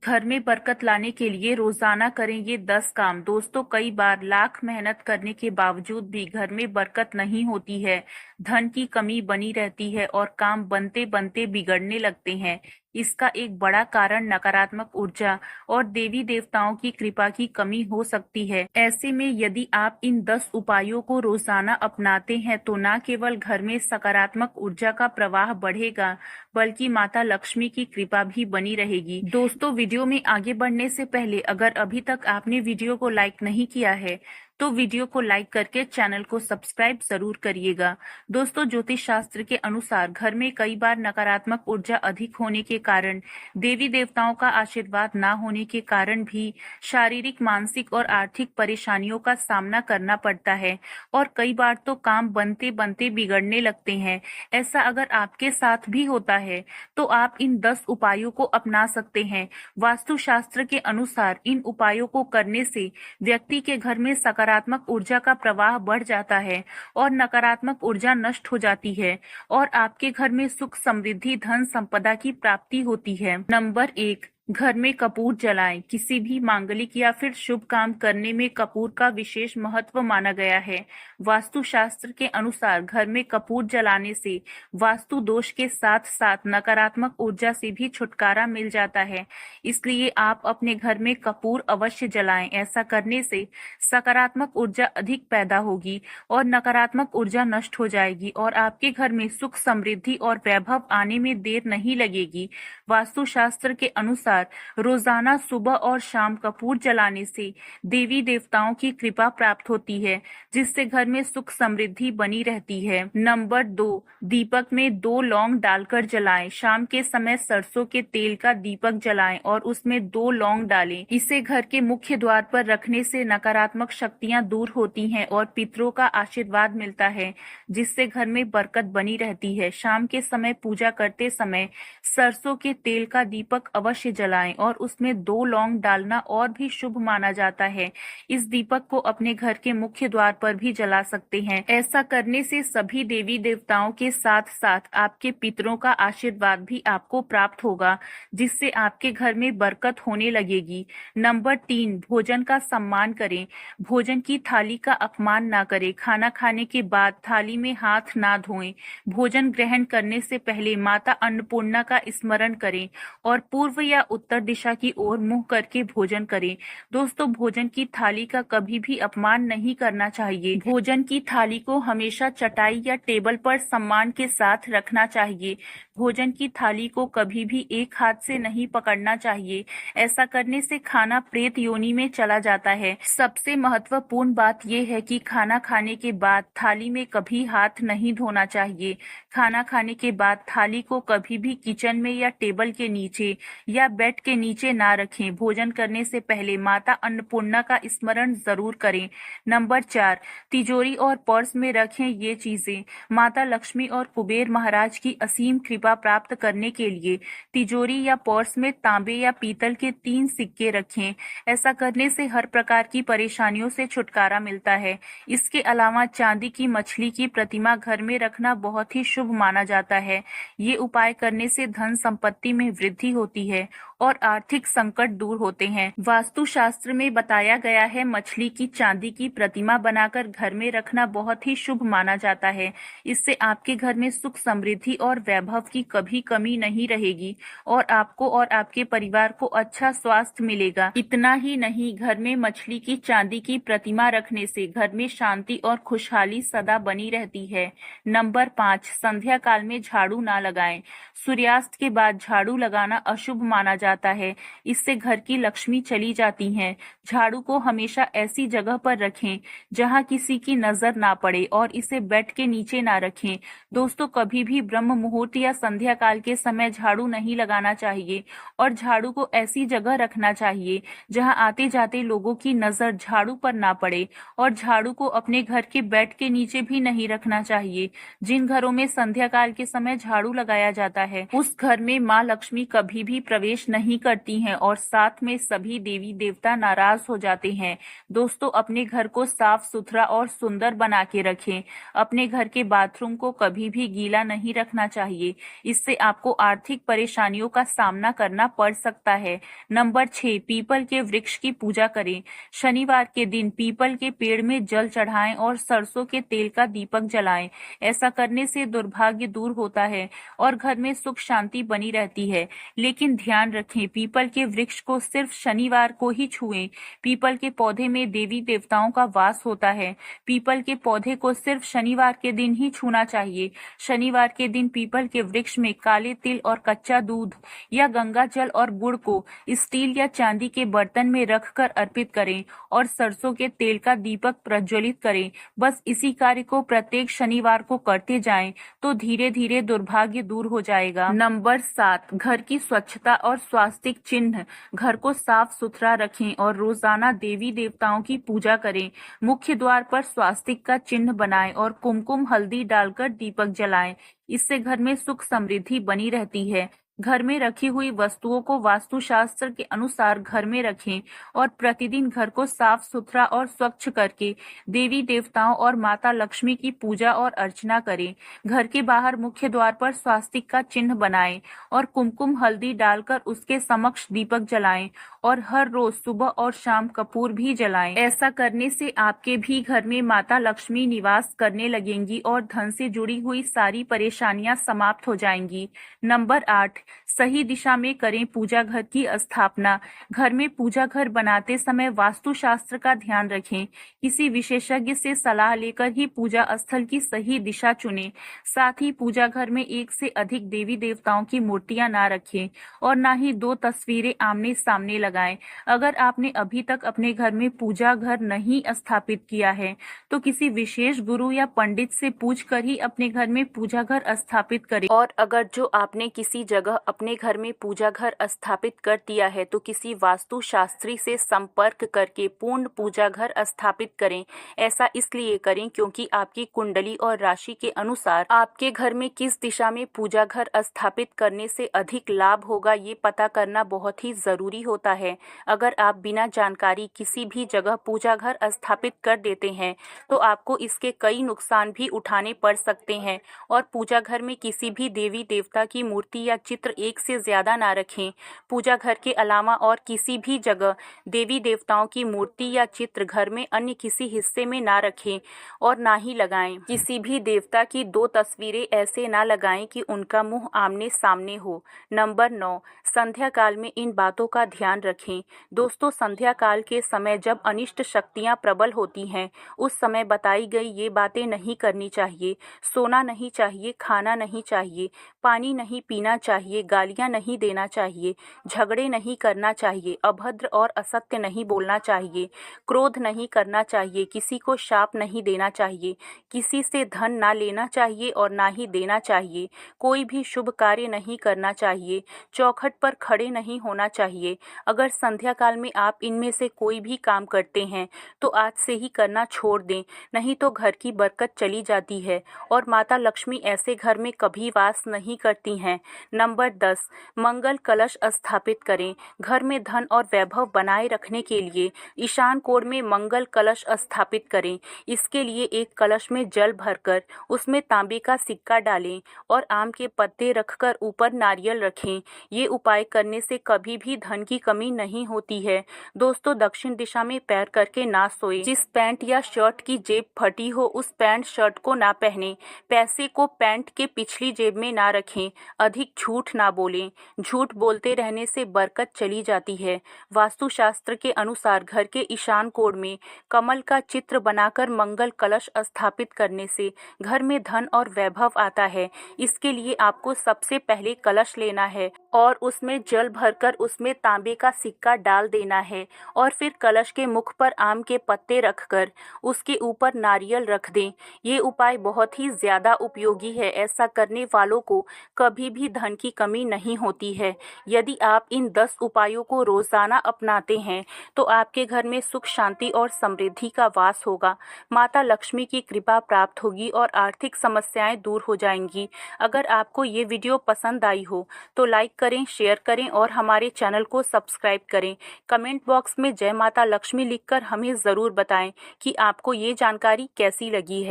घर में बरकत लाने के लिए रोजाना करें ये 10 काम। दोस्तों, कई बार लाख मेहनत करने के बावजूद भी घर में बरकत नहीं होती है। धन की कमी बनी रहती है और काम बनते बनते बिगड़ने लगते हैं। इसका एक बड़ा कारण नकारात्मक ऊर्जा और देवी देवताओं की कृपा की कमी हो सकती है। ऐसे में यदि आप इन 10 उपायों को रोजाना अपनाते हैं तो न केवल घर में सकारात्मक ऊर्जा का प्रवाह बढ़ेगा, बल्कि माता लक्ष्मी की कृपा भी बनी रहेगी। दोस्तों, वीडियो में आगे बढ़ने से पहले अगर अभी तक आपने वीडियो को लाइक नहीं किया है तो वीडियो को लाइक करके चैनल को सब्सक्राइब जरूर करिएगा। दोस्तों, ज्योतिष शास्त्र के अनुसार घर में कई बार नकारात्मक ऊर्जा अधिक होने के कारण, देवी देवताओं का आशीर्वाद न होने के कारण भी शारीरिक, मानसिक और आर्थिक परेशानियों का सामना करना पड़ता है और कई बार तो काम बनते बनते बिगड़ने लगते हैं। ऐसा अगर आपके साथ भी होता है तो आप इन 10 उपायों को अपना सकते हैं। वास्तु शास्त्र के अनुसार इन उपायों को करने से व्यक्ति के घर में सकारात्मक ऊर्जा का प्रवाह बढ़ जाता है और नकारात्मक ऊर्जा नष्ट हो जाती है और आपके घर में सुख, समृद्धि, धन संपदा की प्राप्ति होती है। नंबर 1, घर में कपूर जलाएं। किसी भी मांगलिक या फिर शुभ काम करने में कपूर का विशेष महत्व माना गया है। वास्तु शास्त्र के अनुसार घर में कपूर जलाने से वास्तु दोष के साथ साथ नकारात्मक ऊर्जा से भी छुटकारा मिल जाता है। इसलिए आप अपने घर में कपूर अवश्य जलाएं। ऐसा करने से सकारात्मक ऊर्जा अधिक पैदा होगी और नकारात्मक ऊर्जा नष्ट हो जाएगी और आपके घर में सुख, समृद्धि और वैभव आने में देर नहीं लगेगी। वास्तु शास्त्र के अनुसार रोजाना सुबह और शाम कपूर जलाने से देवी देवताओं की कृपा प्राप्त होती है, जिससे घर में सुख, समृद्धि बनी रहती है। नंबर 2, दीपक में 2 लौंग डालकर जलाएं। शाम के समय सरसों के तेल का दीपक जलाएं और उसमें 2 लौंग डालें। इसे घर के मुख्य द्वार पर रखने से नकारात्मक शक्तियां दूर होती हैं और पितरों का आशीर्वाद मिलता है, जिससे घर में बरकत बनी रहती है। शाम के समय पूजा करते समय सरसों के तेल का दीपक अवश्य जलाएं और उसमें 2 लौंग डालना और भी शुभ माना जाता है। इस दीपक को अपने घर के मुख्य द्वार पर भी जला सकते हैं। ऐसा करने से सभी देवी देवताओं के साथ साथ आपके पितरों का आशीर्वाद भी आपको प्राप्त होगा, जिससे आपके घर में बरकत होने लगेगी। नंबर 3, भोजन का सम्मान करें। भोजन की थाली का अपमान ना करें। खाना खाने के बाद थाली में हाथ ना धोएं। भोजन ग्रहण करने से पहले माता अन्नपूर्णा का स्मरण करें और पूर्व या उत्तर दिशा की ओर मुंह करके भोजन करें। दोस्तों, भोजन की थाली का कभी भी अपमान नहीं करना चाहिए। भोजन की थाली को हमेशा चटाई या टेबल पर सम्मान के साथ रखना चाहिए। भोजन की थाली को कभी भी एक हाथ से नहीं पकड़ना चाहिए। ऐसा करने से खाना प्रेत योनि में चला जाता है। सबसे महत्वपूर्ण बात यह है कि खाना खाने के बाद थाली में कभी हाथ नहीं धोना चाहिए। खाना खाने के बाद थाली को कभी भी किचन में या टेबल के नीचे या बेड के नीचे ना रखें। भोजन करने से पहले माता अन्नपूर्णा का स्मरण जरूर करें। नंबर 4, तिजोरी और पर्स में रखें ये चीजें। माता लक्ष्मी और कुबेर महाराज की असीम कृपा प्राप्त करने के लिए तिजोरी या पर्स में तांबे या पीतल के 3 सिक्के रखें। ऐसा करने से हर प्रकार की परेशानियों से छुटकारा मिलता है। इसके अलावा चांदी की मछली की प्रतिमा घर में रखना बहुत ही शुभ माना जाता है। ये उपाय करने से धन संपत्ति में वृद्धि होती है और आर्थिक संकट दूर होते हैं। वास्तु शास्त्र में बताया गया है, मछली की चांदी की प्रतिमा बनाकर घर में रखना बहुत ही शुभ माना जाता है। इससे आपके घर में सुख, समृद्धि और वैभव की कभी कमी नहीं रहेगी और आपको और आपके परिवार को अच्छा स्वास्थ्य मिलेगा। इतना ही नहीं, घर में मछली की चांदी की प्रतिमा रखने से घर में शांति और खुशहाली सदा बनी रहती है। नंबर 5, संध्या काल में झाड़ू ना लगाएं। सूर्यास्त के बाद झाड़ू लगाना अशुभ माना जाता है। इससे घर की लक्ष्मी चली जाती हैं। झाड़ू को हमेशा ऐसी जगह पर रखें जहां किसी की नजर ना पड़े और इसे बेड के नीचे ना रखें। दोस्तों, कभी भी ब्रह्म मुहूर्त या संध्या काल के समय झाड़ू नहीं लगाना चाहिए और झाड़ू को ऐसी जगह रखना चाहिए जहां आते जाते लोगों की नजर झाड़ू पर ना पड़े और झाड़ू को अपने घर के बेड के नीचे भी नहीं रखना चाहिए। जिन घरों में संध्या काल के समय झाड़ू लगाया जाता है उस घर में माँ लक्ष्मी कभी भी प्रवेश नहीं नहीं करती हैं और साथ में सभी देवी देवता नाराज हो जाते हैं। दोस्तों, अपने घर को साफ सुथरा और सुंदर बना के रखें। अपने घर के बाथरूम को कभी भी गीला नहीं रखना चाहिए, इससे आपको आर्थिक परेशानियों का सामना करना पड़ सकता है। नंबर 6, पीपल के वृक्ष की पूजा करें। शनिवार के दिन पीपल के पेड़ में जल चढ़ाएं और सरसों के तेल का दीपक जलाएं। ऐसा करने से दुर्भाग्य दूर होता है और घर में सुख शांति बनी रहती है। लेकिन ध्यान रखें, पीपल के वृक्ष को सिर्फ शनिवार को ही छुएं। पीपल के पौधे में देवी देवताओं का वास होता है। पीपल के पौधे को सिर्फ शनिवार के दिन ही छूना चाहिए। शनिवार के दिन पीपल के वृक्ष में काले तिल और कच्चा दूध या गंगा जल और गुड़ को स्टील या चांदी के बर्तन में रखकर अर्पित करें और सरसों के तेल का दीपक प्रज्वलित करें। बस इसी कार्य को प्रत्येक शनिवार को करते जाएं तो धीरे धीरे दुर्भाग्य दूर हो जाएगा। नंबर 7, घर की स्वच्छता और स्वास्तिक चिन्ह। घर को साफ सुथरा रखें और रोजाना देवी देवताओं की पूजा करें। मुख्य द्वार पर स्वास्तिक का चिन्ह बनाएं और कुमकुम हल्दी डालकर दीपक जलाएं। इससे घर में सुख समृद्धि बनी रहती है। घर में रखी हुई वस्तुओं को वास्तुशास्त्र के अनुसार घर में रखें और प्रतिदिन घर को साफ सुथरा और स्वच्छ करके देवी देवताओं और माता लक्ष्मी की पूजा और अर्चना करें। घर के बाहर मुख्य द्वार पर स्वास्तिक का चिन्ह बनाएं और कुमकुम हल्दी डालकर उसके समक्ष दीपक जलाएं और हर रोज सुबह और शाम कपूर भी जलाएं। ऐसा करने से आपके भी घर में माता लक्ष्मी निवास करने लगेंगी और धन से जुड़ी हुई सारी परेशानियां समाप्त हो जाएंगी। नंबर 8, सही दिशा में करें पूजा घर की स्थापना। घर में पूजा घर बनाते समय वास्तुशास्त्र का ध्यान रखें। किसी विशेषज्ञ से सलाह लेकर ही पूजा स्थल की सही दिशा चुनें। साथ ही पूजा घर में एक से अधिक देवी देवताओं की मूर्तियां ना रखें और ना ही 2 तस्वीरें आमने सामने लगाएं। अगर आपने अभी तक अपने घर में पूजा घर नहीं स्थापित किया है तो किसी विशेष गुरु या पंडित से पूछकर ही अपने घर में पूजा घर स्थापित करें। और अगर जो आपने किसी जगह अपने घर में पूजा घर स्थापित कर दिया है तो किसी वास्तु शास्त्री से संपर्क करके पूर्ण पूजा घर स्थापित करें। ऐसा इसलिए करें क्योंकि आपकी कुंडली और राशि के अनुसार आपके घर में किस दिशा में पूजा घर स्थापित करने से अधिक लाभ होगा, ये पता करना बहुत ही जरूरी होता है। अगर आप बिना जानकारी किसी भी जगह पूजा घर स्थापित कर देते हैं तो आपको इसके कई नुकसान भी उठाने पड़ सकते हैं। और पूजा घर में किसी भी देवी देवता की मूर्ति या चित्र एक से ज्यादा ना रखें। पूजा घर के अलावा और किसी भी जगह देवी देवताओं की मूर्ति या चित्र घर में अन्य किसी हिस्से में ना रखें और ना ही लगाएं। किसी भी देवता की 2 तस्वीरें ऐसे ना लगाएं कि उनका मुंह आमने सामने हो। नंबर 9, संध्या काल में इन बातों का ध्यान रखें। दोस्तों, संध्या काल के समय जब अनिष्ट शक्तियां प्रबल होती हैं, उस समय बताई गई ये बातें नहीं करनी चाहिए। सोना नहीं चाहिए, खाना नहीं चाहिए, पानी नहीं पीना चाहिए, गालियां नहीं देना चाहिए, झगड़े नहीं करना चाहिए, अभद्र और असत्य नहीं बोलना चाहिए, क्रोध नहीं करना चाहिए, किसी को शाप नहीं देना चाहिए, किसी से धन ना लेना चाहिए और ना ही देना चाहिए, कोई भी शुभ कार्य नहीं करना चाहिए, चौखट पर खड़े नहीं होना चाहिए। अगर संध्या काल में आप इनमें से कोई भी काम करते हैं तो आज से ही करना छोड़ दें, नहीं तो घर की बरकत चली जाती है और माता लक्ष्मी ऐसे घर में कभी वास नहीं करती हैं। नंबर 10, मंगल कलश स्थापित करें। घर में धन और वैभव बनाए रखने के लिए ईशान कोण में मंगल कलश स्थापित करें। इसके लिए एक कलश में जल भरकर उसमें तांबे का सिक्का डालें और आम के पत्ते रखकर ऊपर नारियल रखें। ये उपाय करने से कभी भी धन की कमी नहीं होती है। दोस्तों, दक्षिण दिशा में पैर करके ना सोए। जिस पैंट या शर्ट की जेब फटी हो उस पैंट शर्ट को ना पहने। पैसे को पैंट के पिछली जेब में ना रखें। अधिक झूठ ना बोलें। झूठ बोलते रहने से बरकत चली जाती है। वास्तुशास्त्र के अनुसार घर के ईशान कोण में कमल का चित्र बनाकर मंगल कलश स्थापित करने से घर में धन और वैभव आता है। इसके लिए आपको सबसे पहले कलश लेना है और उसमें जल भरकर उसमें तांबे का सिक्का डाल देना है और फिर कलश के मुख पर आम के पत्ते रखकर उसके ऊपर नारियल रख दें। ये उपाय बहुत ही ज्यादा उपयोगी है। ऐसा करने वालों को कभी भी धन की कमी नहीं होती है। यदि आप इन 10 उपायों को रोजाना अपनाते हैं तो आपके घर में सुख, शांति और समृद्धि का वास होगा। माता लक्ष्मी की कृपा प्राप्त होगी और आर्थिक समस्याएं दूर हो जाएंगी। अगर आपको ये वीडियो पसंद आई हो तो लाइक करें, शेयर करें और हमारे चैनल को सब्सक्राइब करें। कमेंट बॉक्स में जय माता लक्ष्मी लिखकर हमें ज़रूर बताएं कि आपको ये जानकारी कैसी लगी है।